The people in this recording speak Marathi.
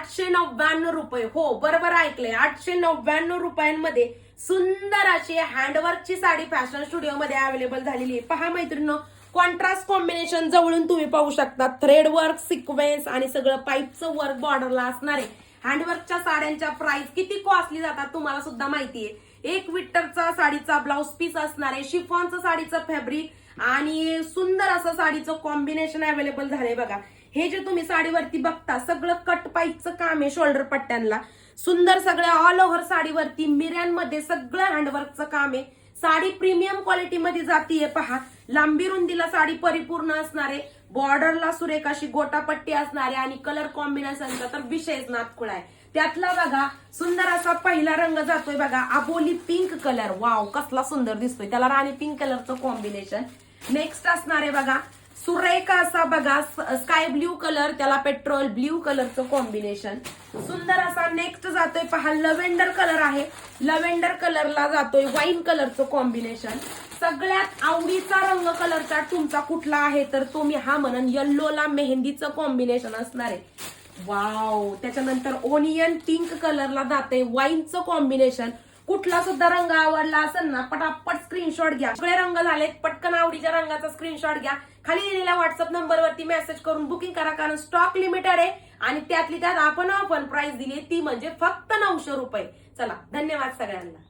899 हो बरोबर ऐकलंय, 899 रुपयांमध्ये सुंदर अशी हँडवर्कची साडी फॅशन स्टुडिओ मध्ये अवेलेबल झालेली आहे। पहा मैत्रिणींनो, कॉन्ट्रास्ट कॉम्बिनेशन जवळून तुम्ही पाहू शकता, थ्रेड वर्क, सिक्वेन्स आणि सगळं पाईपचं वर्क बॉर्डरला असणारे हँडवर्कच्या साड्यांच्या प्राइस किती कॉस्टली जातात तुम्हाला सुद्धा माहितीये। 1 मीटरचा साडीचा ब्लाउज पीस असणारे, शिफॉनचं साडीचं फॅब्रिक आणि सुंदर असं साडीचं कॉम्बिनेशन अवेलेबल झालंय बघा। हे जे तुम्ही साडीवरती बघता सगळं कट पाईपचं काम आहे, शोल्डर पट्ट्यांना सुंदर सगळ्या ऑल ओव्हर साडीवरती मिऱ्यांमध्ये सगळं हँडवर्कचं काम आहे। साडी प्रीमियम क्वालिटी मध्ये जातीये। पहा, लांबी रुंदीला साडी परिपूर्ण असणारे, बॉर्डरला सुरेख अशी गोटापट्टी असणारे आणि कलर कॉम्बिनेशनचा तर विषयच नातकुळा आहे। त्यातला बघा सुंदर असा पहिला रंग जातोय बघा, अबोली पिंक कलर, वाव कसला सुंदर दिसतोय, त्याला राणी पिंक कलरचं कॉम्बिनेशन। नेक्स्ट असणारे बघा सुरेख असा बघा स्काय ब्ल्यू कलर, त्याला पेट्रोल ब्ल्यू कलरचं कॉम्बिनेशन सुंदर असा। नेक्स्ट जातोय पहा लव्हेंडर कलर आहे, लव्हेंडर कलरला जातोय वाईन कलरचं कॉम्बिनेशन। सगळ्यात आवडीचा रंग कलर चार्ट तुमचा कुठला आहे तर तो मी हा म्हणन येल्लोला मेहंदीचं कॉम्बिनेशन असणार आहे, वाव। त्याच्यानंतर ओनियन पिंक कलरला जाते वाईनचं कॉम्बिनेशन। कुठला सुद्धा रंग आवडला असेल ना पटापट स्क्रीनशॉट घ्या, सगळे रंग झालेत, पटकन आवडीच्या रंगाचा स्क्रीनशॉट घ्या, खाली दिलेल्या व्हॉट्सअप नंबरवरती मेसेज करून बुकिंग करा, कारण स्टॉक लिमिटेड आहे आणि त्यातली त्यात आपण ऑफर प्राइस दिली ती म्हणजे फक्त 900 रुपये। चला, धन्यवाद सगळ्यांना।